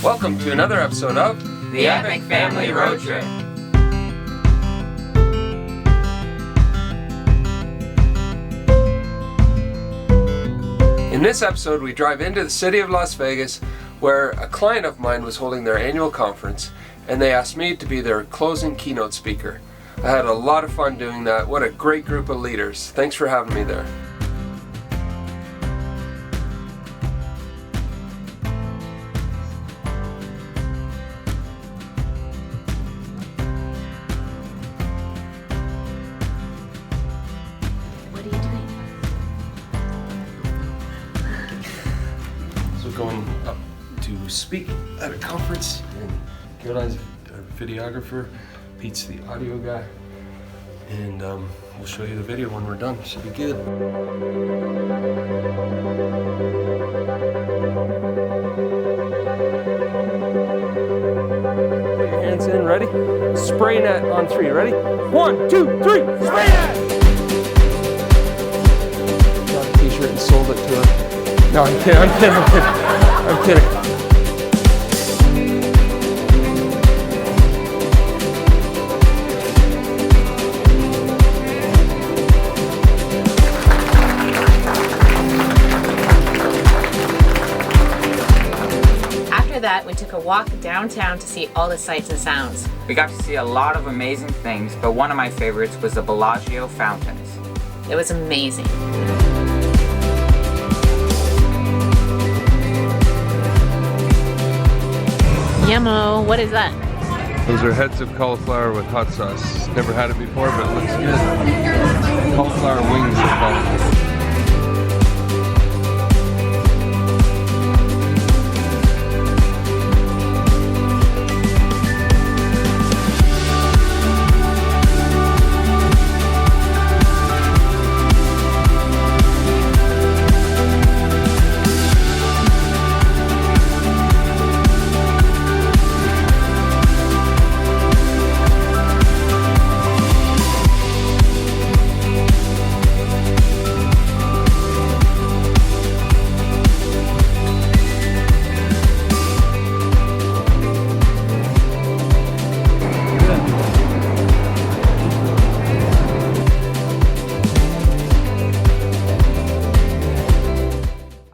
Welcome to another episode of The Epic Family Road Trip. In this episode, we drive into the city of Las Vegas, where a client of mine was holding their annual conference, and they asked me to be their closing keynote speaker. I had a lot of fun doing that. What a great group of leaders. Thanks for having me there. What are you doing? So going up to speak at a conference, and Caroline's our videographer, Pete's the audio guy, and we'll show you the video when we're done. Should be good. Put your hands in, ready? Spray net on 3, ready? 1, 2, 3, spray net! Got a t-shirt and sold it to her. No, I'm kidding. I'm kidding. After that, we took a walk downtown to see all the sights and sounds. We got to see a lot of amazing things, but one of my favorites was the Bellagio fountains. It was amazing. Yummo, what is that? Those are heads of cauliflower with hot sauce. Never had it before, but it looks good. Cauliflower wings are called.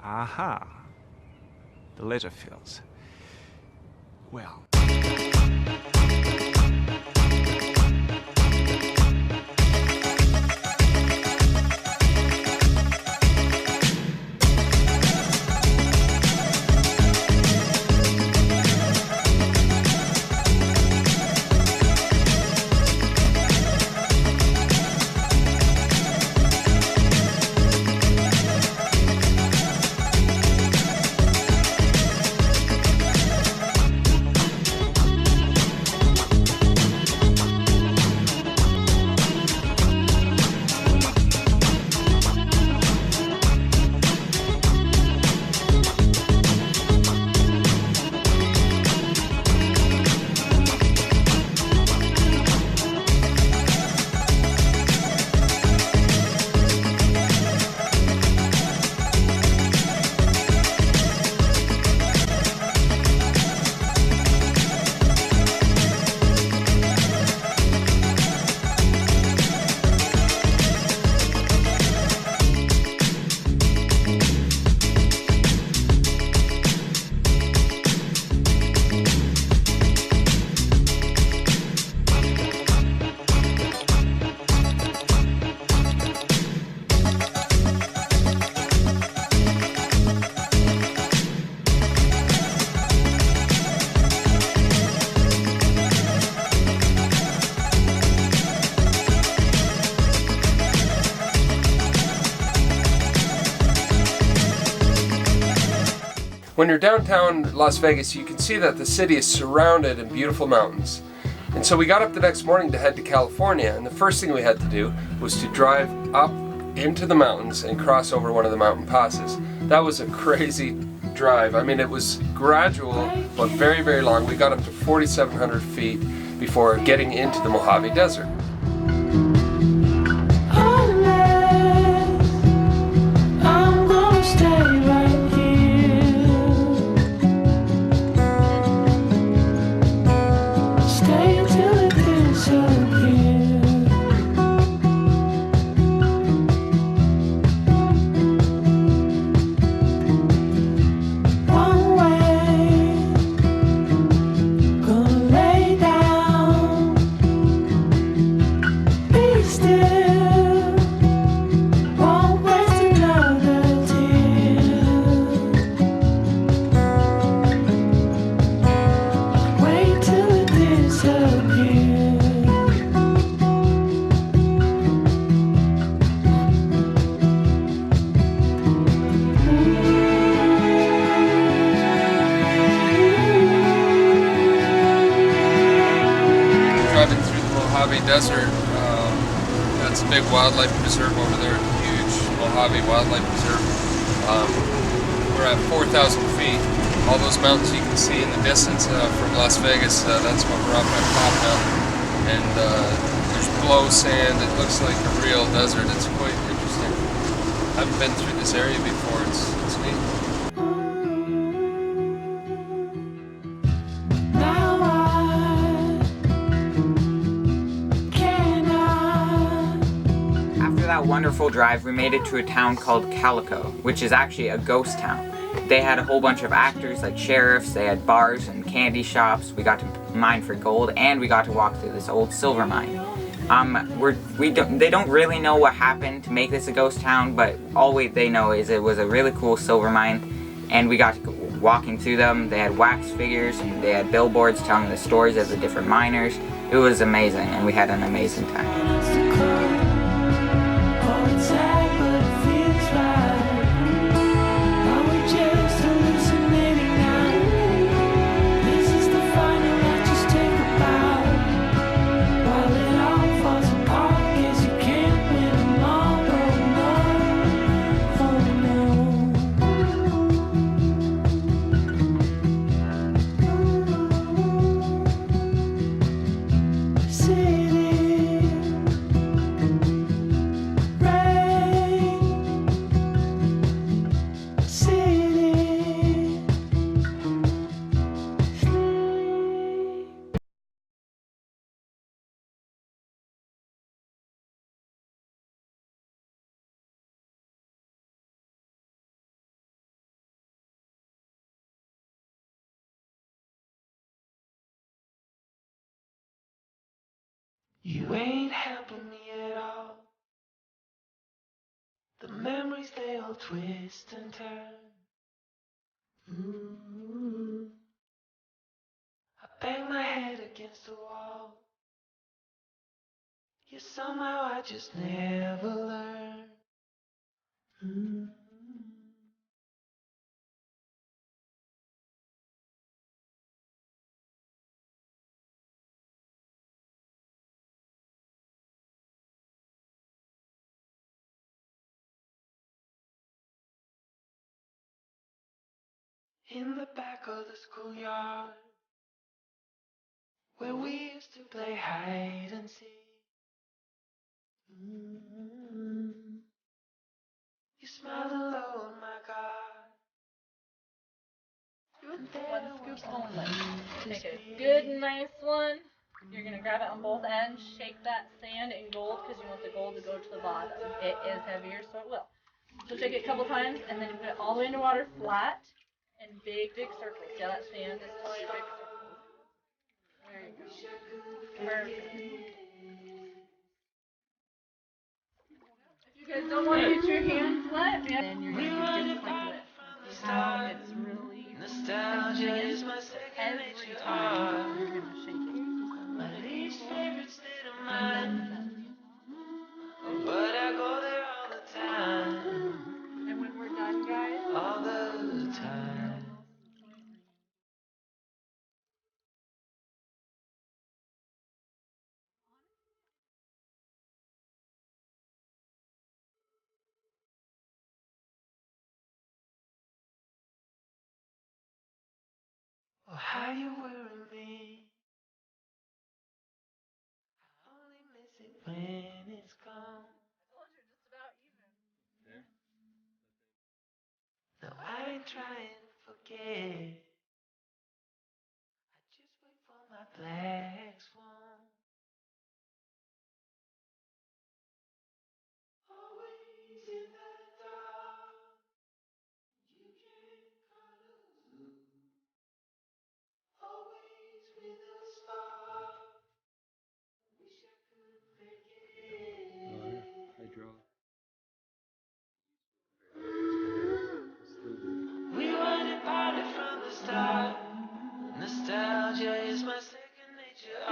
Aha, the leisure fields. Well. When you're downtown Las Vegas, you can see that the city is surrounded in beautiful mountains. And so we got up the next morning to head to California, and the first thing we had to do was to drive up into the mountains and cross over one of the mountain passes. That was a crazy drive. I mean, it was gradual, but very, very long. We got up to 4,700 feet before getting into the Mojave Desert. I'm gonna stay right here. desert. That's a big wildlife preserve over there, huge Mojave Wildlife Preserve. We're at 4,000 feet. All those mountains you can see in the distance from Las Vegas, that's what we're up at top now. And there's blow sand. It looks like a real desert. It's quite interesting. I haven't been through this area before. It's neat. After that wonderful drive, we made it to a town called Calico, which is actually a ghost town. They had a whole bunch of actors like sheriffs, they had bars and candy shops, we got to mine for gold, and we got to walk through this old silver mine. They don't really know what happened to make this a ghost town, but all they know is it was a really cool silver mine, and we got to go walking through them. They had wax figures and they had billboards telling the stories of the different miners. It was amazing, and we had an amazing time. You ain't helping me at all. The memories, they all twist and turn. I bang my head against the wall. Yet somehow I just never learn. In the back of the schoolyard, where we used to play hide and seek. You smiled alone, my God. One scoop only. Take a good, nice one. You're going to grab it on both ends, shake that sand in gold because you want the gold to go to the bottom. It is heavier, so it will. So shake it a couple times, and then you put it all the way into water flat in big, big circles. See how that sand is totally big circles? There you go. Perfect. If you guys don't want to get your hands wet, then you're going to do just like this. See how it's really Nostalgia is my second every nature. time you're going to shake it. My least favorite state of mind, but I go there all the time. And when we're done, guys, All the time. Oh, how you worry me. I only miss it when it's gone. No, I ain't trying to forget. I just wait for my black swan. Always in the dark. You can't color. Always with a spark. Wish I could make it. We wanted party from the start. Nostalgia is my second nature.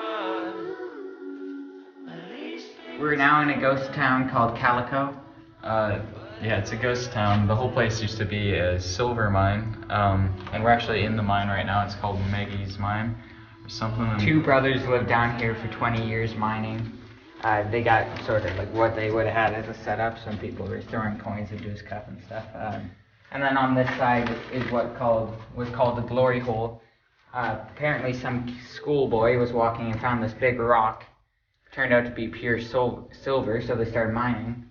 My least favorite. We're now in a ghost town called Calico. Yeah, it's a ghost town. The whole place used to be a silver mine, and we're actually in the mine right now. It's called Maggie's Mine, or something. Two brothers lived down here for 20 years mining. They got sort of like what they would have had as a setup. Some people were throwing coins into his cup and stuff. And then on this side is was called the glory hole. Apparently some schoolboy was walking and found this big rock. Turned out to be pure silver, so they started mining.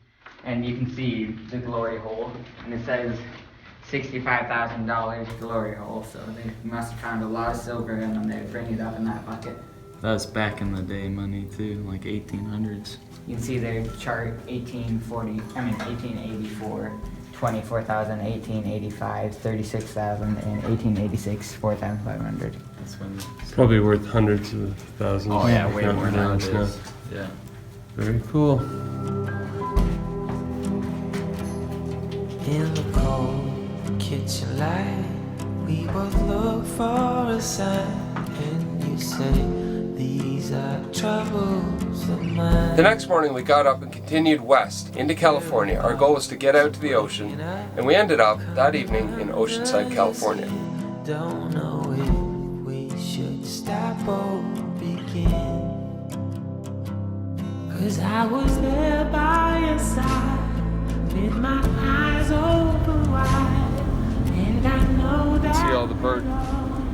And you can see the glory hole, and it says $65,000 glory hole, so they must have found a lot of silver in them. They'd bring it up in that bucket. That was back in the day money too, like 1800s. You can see their chart 1884, 24,000, 1885, 36,000, and 1886, 4,500. That's when. Probably worth hundreds of thousands. Oh yeah, if way not more millions nowadays. now. Yeah. Very cool. In the cold kitchen light, we both look for a sign, and you say these are troubles of mine. The next morning we got up and continued west into California. Our goal was to get out to the ocean, and we ended up that evening in Oceanside, California. Don't know if we should stop or begin, 'cause I was there by your side with my eyes open wide, and I know that See all the bird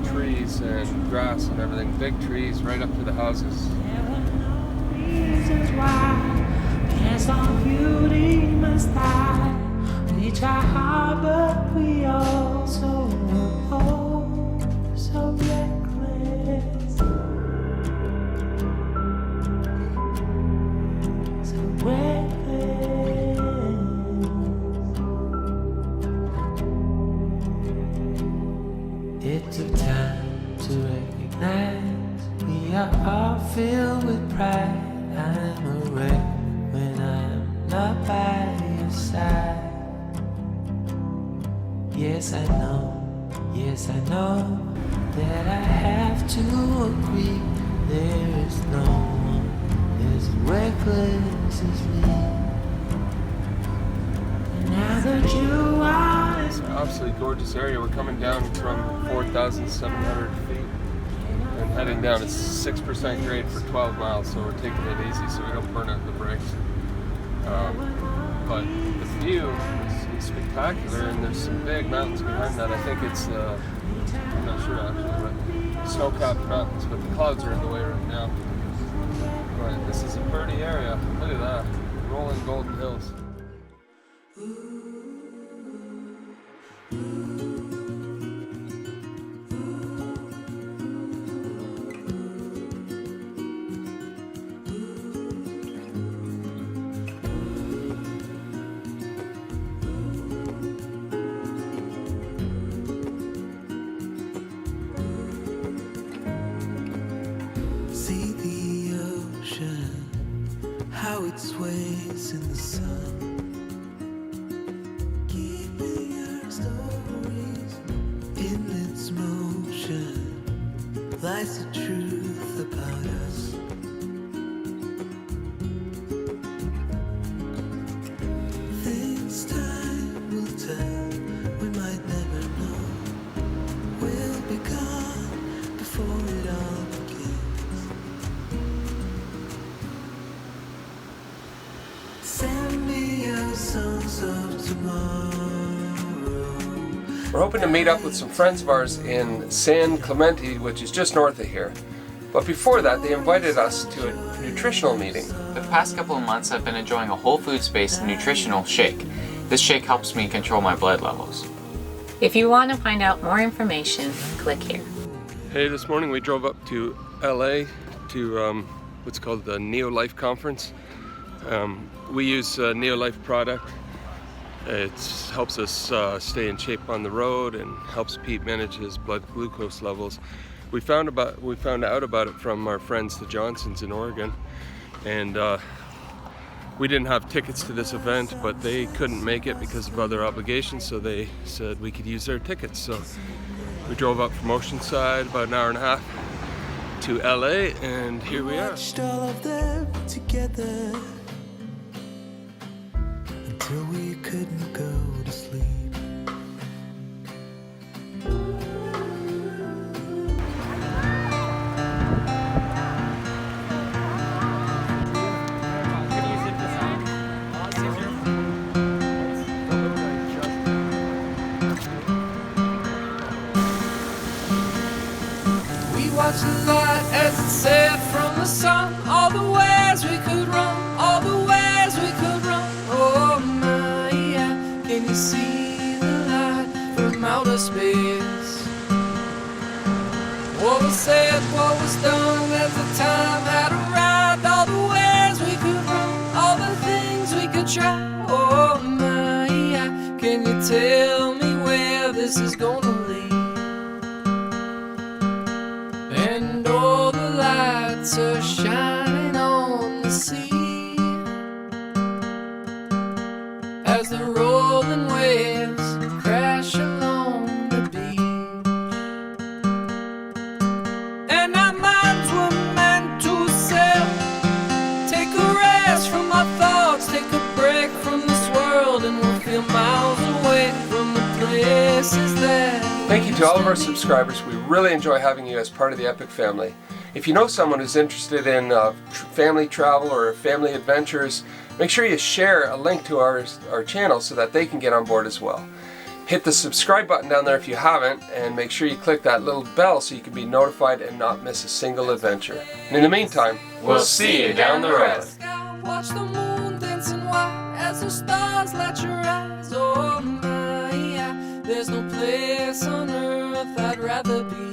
trees and grass and everything. Big trees right up to the houses. there were no reasons why. Can't stop beauty must die. We try hard, but we all so reckless. So reckless. It took time to recognize we are all filled with pride. I'm a wreck when I'm not by your side. Yes, I know that I have to agree. There is no one as reckless as me. And now that you are It's an absolutely gorgeous area. We're coming down from 4,700 feet and heading down. It's 6% grade for 12 miles, so we're taking it easy so we don't burn out the brakes. But the view is spectacular, and there's some big mountains behind that. I think it's, I'm not sure actually, but snow-capped mountains, but the clouds are in the way right now. But this is a pretty area. Look at that. Rolling golden hills. see the ocean, how it sways in the sun, keeping our stories in its motion, lies the truth about us. Things time will tell, we might never know. We'll be gone before it all begins. Send me your songs of tomorrow. We're hoping to meet up with some friends of ours in San Clemente, which is just north of here. But before that, they invited us to a nutritional meeting. The past couple of months I've been enjoying a whole foods-based nutritional shake. This shake helps me control my blood levels. If you want to find out more information, click here. Hey, this morning we drove up to LA to what's called the NeoLife Conference. We use NeoLife product. It helps us stay in shape on the road and helps Pete manage his blood glucose levels. We found out about it from our friends the Johnsons in Oregon, and we didn't have tickets to this event, but they couldn't make it because of other obligations, so they said we could use their tickets. So we drove up from Oceanside about an hour and a half to LA, and here we are. Watched all of them together until we couldn't go to sleep. watch the light as it set from the sun. All the ways we could run, all the ways we could run. Oh my, yeah. Can you see the light from outer space? What was said, what was done as the time had arrived. All the ways we could run, all the things we could try. Oh my, yeah. Can you tell me where this is gonna lead? And all the lights are shining on the sea as the rolling waves crash along the beach. And our minds were meant to sail, take a rest from our thoughts, take a break from this world, and we'll feel miles away from the places that. Thank you to all of our subscribers. We really enjoy having you as part of the Epic family. If you know someone who's interested in family travel or family adventures, make sure you share a link to our channel so that they can get on board as well. Hit the subscribe button down there if you haven't, and make sure you click that little bell so you can be notified and not miss a single adventure. And in the meantime, we'll see you down the road. Watch the moon dancing white as the stars light your eyes. Oh my, yeah. There's no place on earth I'd rather be.